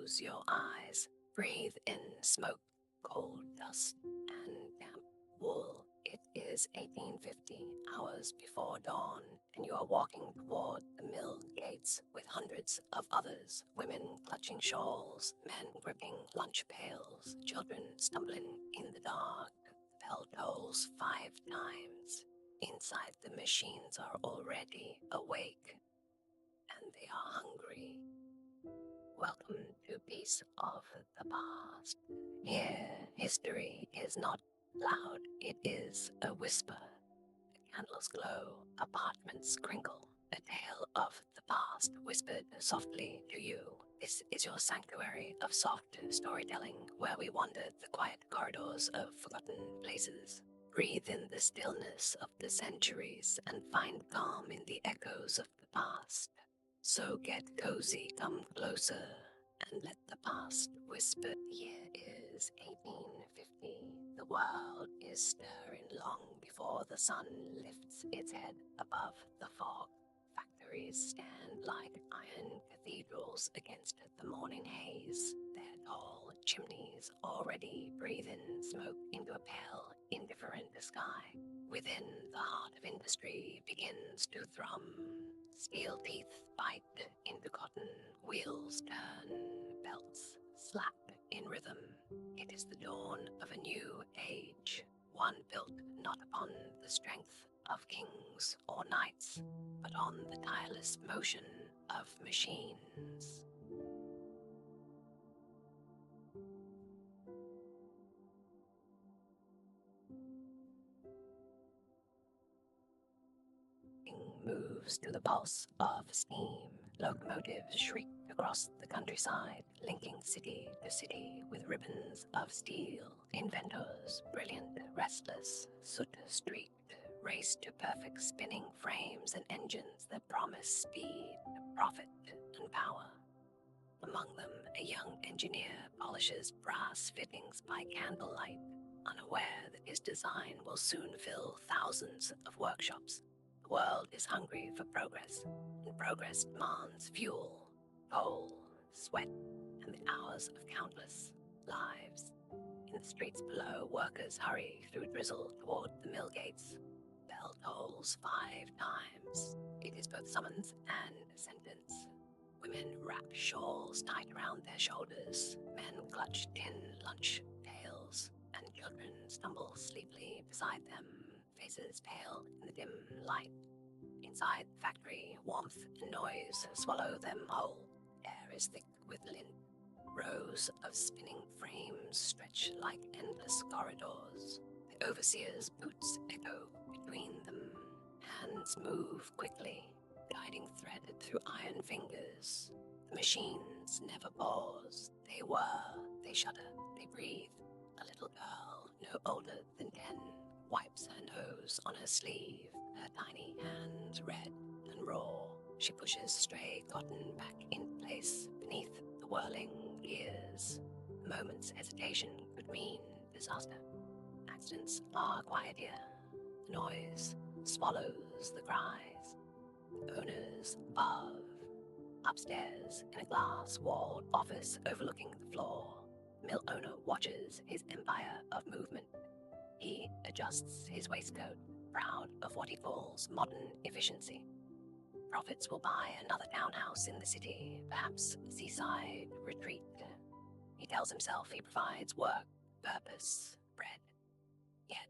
Close your eyes. Breathe in smoke, cold dust, and damp wool. It is 1850, hours before dawn, and you are walking toward the mill gates with hundreds of others, women clutching shawls, men gripping lunch pails, children stumbling in the dark. The bell tolls 5 times. Inside, the machines are already awake, and they are hungry. Welcome to Piece of the Past. Here, history is not loud, it is a whisper. Candles glow, apartments crinkle, a tale of the past whispered softly to you. This is your sanctuary of soft storytelling, where we wander the quiet corridors of forgotten places. Breathe in the stillness of the centuries and find calm in the echoes of the past. So get cozy, come closer, and let the past whisper. The year is 1850. The world is stirring long before the sun lifts its head above the fog. Factories stand like iron cathedrals against the morning haze, their tall chimneys already breathing smoke into a pale, indifferent sky. Within, the heart of industry begins to thrum. Steel teeth bite into cotton, wheels turn, belts slap in rhythm. It is the dawn of a new age, one built not upon the strength of kings or knights, but on the tireless motion of machines. Moves to the pulse of steam. Locomotives shriek across the countryside, linking city to city with ribbons of steel. Inventors, brilliant, restless, soot-streaked, race to perfect spinning frames and engines that promise speed, profit, and power. Among them, a young engineer polishes brass fittings by candlelight, unaware that his design will soon fill thousands of workshops. The world is hungry for progress, and progress demands fuel, coal, sweat, and the hours of countless lives. In the streets below, workers hurry through drizzle toward the mill gates. Bell tolls 5 times. It is both summons and sentence. Women wrap shawls tight around their shoulders. Men clutch tin lunch pails, and children stumble sleepily beside them, faces pale in the dim light. Inside the factory, warmth and noise swallow them whole. Air is thick with lint. Rows of spinning frames stretch like endless corridors. The overseer's boots echo between them. Hands move quickly, guiding thread through iron fingers. The machines never pause. They whir, they shudder, they breathe. A little girl, no older than 10, wipes her nose on her sleeve, her tiny hands red and raw. She pushes stray cotton back in place beneath the whirling gears. A moment's hesitation could mean disaster. Accidents are quiet here. The noise swallows the cries. The owners above. Upstairs, in a glass-walled office overlooking the floor, the mill owner watches his empire of movement. He adjusts his waistcoat, proud of what he calls modern efficiency. Profits will buy another townhouse in the city, perhaps a seaside retreat. He tells himself he provides work, purpose, bread. Yet,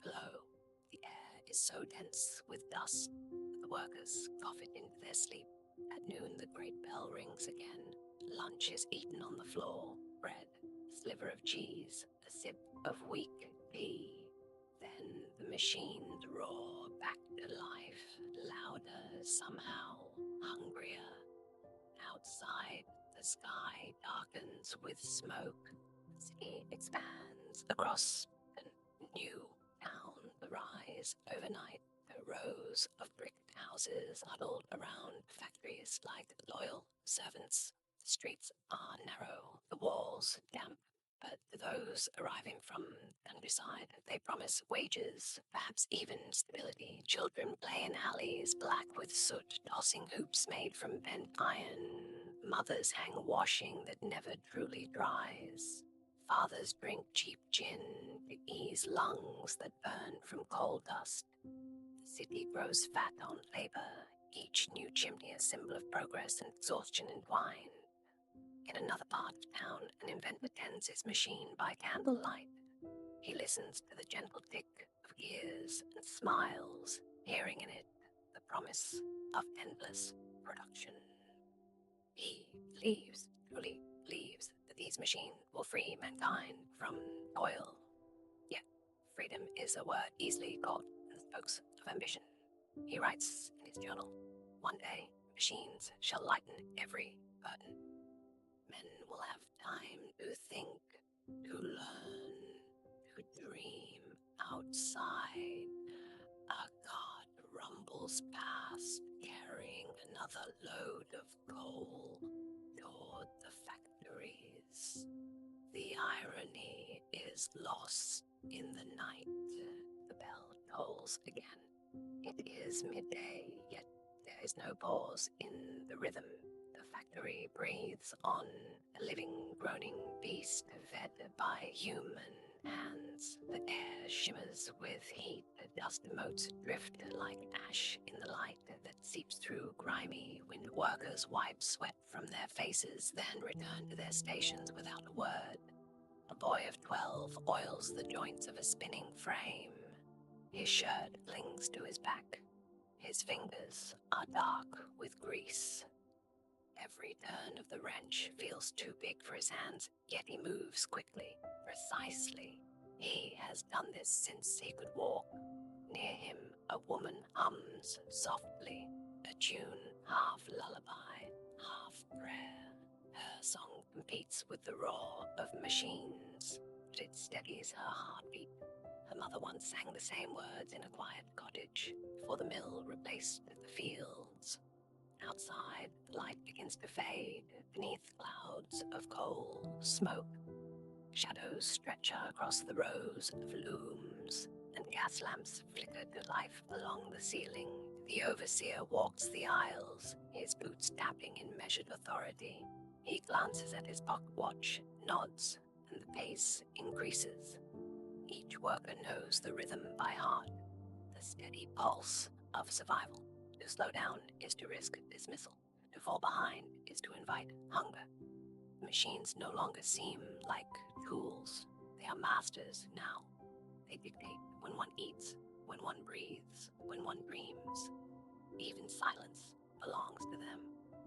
below, the air is so dense with dust that the workers cough it into their sleep. At noon, the great bell rings again. Lunch is eaten on the floor. Bread, a sliver of cheese, a sip of weak tea. Then the machines roar back to life, louder somehow, hungrier. Outside, the sky darkens with smoke. The city expands across a new town. The rise overnight. The rows of brick houses huddled around factories like loyal servants. The streets are narrow, the walls damp, but to those arriving from countryside, they promise wages, perhaps even stability. Children play in alleys black with soot, tossing hoops made from bent iron. Mothers hang washing that never truly dries. Fathers drink cheap gin to ease lungs that burn from coal dust. The city grows fat on labor, each new chimney a symbol of progress and exhaustion entwined. In another part of town, an inventor tends his machine by candlelight. He listens to the gentle tick of gears and smiles, hearing in it the promise of endless production. He truly believes that these machines will free mankind from toil. Yet, freedom is a word easily caught in the spokes of ambition. He writes in his journal, "One day, machines shall lighten every burden. Men will have time to think, to learn, to dream outside." A cart rumbles past, carrying another load of coal toward the factories. The irony is lost in the night. The bell tolls again. It is midday, yet there is no pause in the rhythm. The factory breathes on, a living, groaning beast fed by human hands. The air shimmers with heat, the dust motes drift like ash in the light that seeps through grimy wind. Workers wipe sweat from their faces, then return to their stations without a word. A boy of 12 oils the joints of a spinning frame. His shirt clings to his back. His fingers are dark with grease. Every turn of the wrench feels too big for his hands, yet he moves quickly, precisely. He has done this since he could walk. Near him, a woman hums softly, a tune half lullaby, half prayer. Her song competes with the roar of machines, but it steadies her heartbeat. Her mother once sang the same words in a quiet cottage before the mill replaced the fields. Outside, the light begins to fade beneath clouds of coal smoke. Shadows stretch across the rows of looms, and gas lamps flicker to life along the ceiling. The overseer walks the aisles, his boots tapping in measured authority. He glances at his pocket watch, nods, and the pace increases. Each worker knows the rhythm by heart, the steady pulse of survival. To slow down is to risk dismissal. To fall behind is to invite hunger. Machines no longer seem like tools. They are masters now. They dictate when one eats, when one breathes, when one dreams. Even silence belongs to them,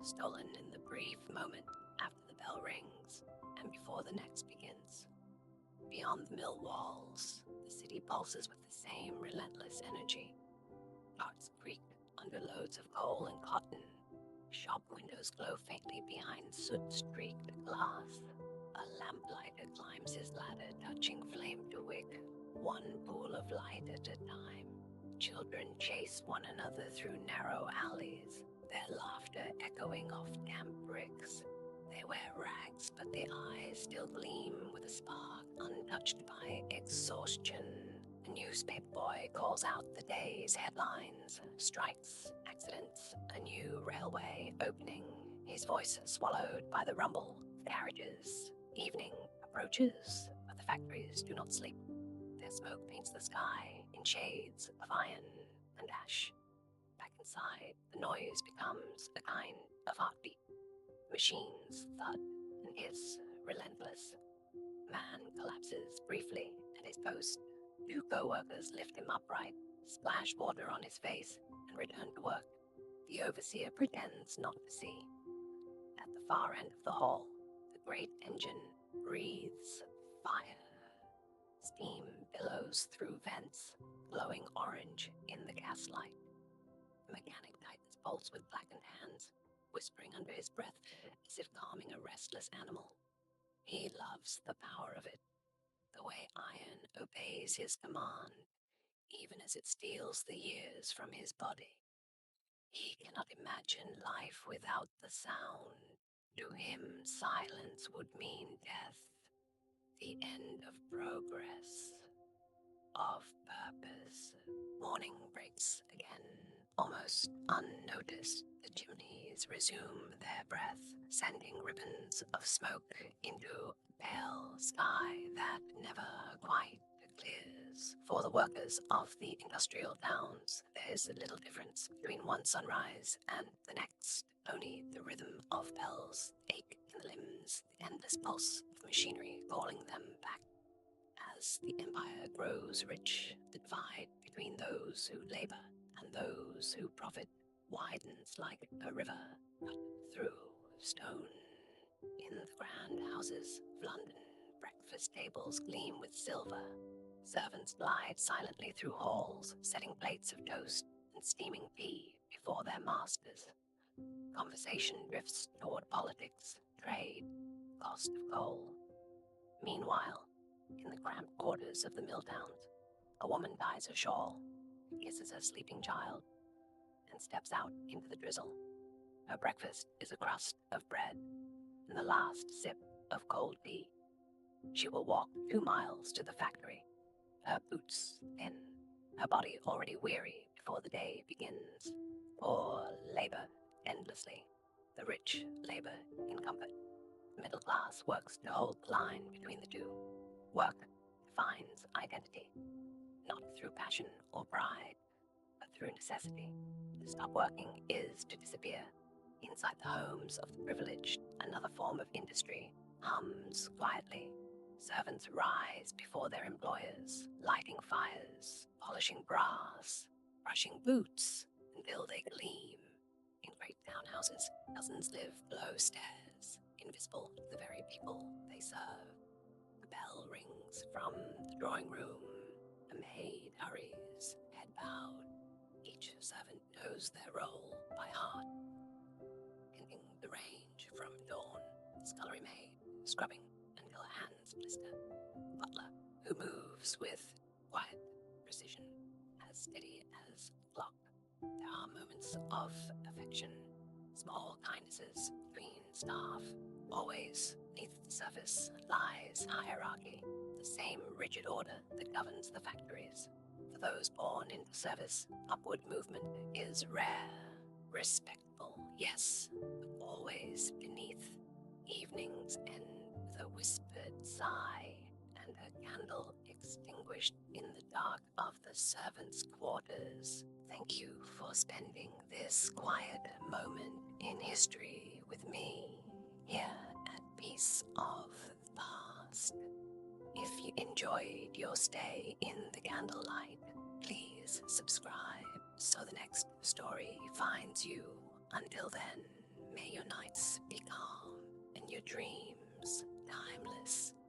stolen in the brief moment after the bell rings and before the next begins. Beyond the mill walls, the city pulses with the same relentless energy. Carts creak under loads of coal and cotton. Shop windows glow faintly behind soot-streaked glass. A lamplighter climbs his ladder, touching flame to wick, one pool of light at a time. Children chase one another through narrow alleys, their laughter echoing off damp bricks. They wear rags, but their eyes still gleam with a spark untouched by exhaustion. A newspaper boy calls out the day's headlines: strikes, accidents, a new railway opening. His voice swallowed by the rumble of carriages. Evening approaches, but the factories do not sleep. Their smoke paints the sky in shades of iron and ash. Back inside, the noise becomes a kind of heartbeat. Machines thud and hiss, relentless. Man collapses briefly at his post. Two co-workers lift him upright, splash water on his face, and return to work. The overseer pretends not to see. At the far end of the hall, the great engine breathes fire. Steam billows through vents, glowing orange in the gaslight. The mechanic tightens bolts with blackened hands, whispering under his breath as if calming a restless animal. He loves the power of it, the way iron obeys his command, even as it steals the years from his body. He cannot imagine life without the sound. To him, silence would mean death, the end of progress, of purpose. Morning breaks again. Almost unnoticed, the chimneys resume their breath, sending ribbons of smoke into a pale sky that never quite clears. For the workers of the industrial towns, there's little difference between one sunrise and the next. Only the rhythm of bells, ache in the limbs, the endless pulse of machinery calling them back. As the empire grows rich, the divide between those who labor and those who profit widens like a river cut through stone. In the grand houses of London, breakfast tables gleam with silver. Servants glide silently through halls, setting plates of toast and steaming tea before their masters. Conversation drifts toward politics, trade, cost of coal. Meanwhile, in the cramped quarters of the mill towns, a woman ties her shawl, kisses her sleeping child, and steps out into the drizzle. Her breakfast is a crust of bread and the last sip of cold tea. She will walk 2 miles to the factory, her boots thin, her body already weary before the day begins. Poor labor endlessly, the rich labor in comfort. The middle class works to hold the line between the two. Work defines identity, not through passion or pride, but through necessity. To stop working is to disappear. Inside the homes of the privileged, another form of industry hums quietly. Servants rise before their employers, lighting fires, polishing brass, brushing boots until they gleam. In great townhouses, dozens live below stairs, invisible to the very people they serve. A bell rings from the drawing room. A maid hurries, head bowed. Each servant knows their role by heart. Ending the range from dawn, the scullery maid, scrubbing until her hands blister. Butler, who moves with quiet precision, as steady as a clock. There are moments of affection, small kindnesses between staff. Always beneath the surface lies hierarchy, the same rigid order that governs the factories. For those born into service, upward movement is rare, respectful, yes, but always beneath. Evenings end with a whispered sigh and a candle extinguished in the dark of the servants' quarters. Thank you for spending this quiet moment in history with me here at Piece of the Past. If you enjoyed your stay in the candlelight, please subscribe so the next story finds you. Until then, may your nights be calm and your dreams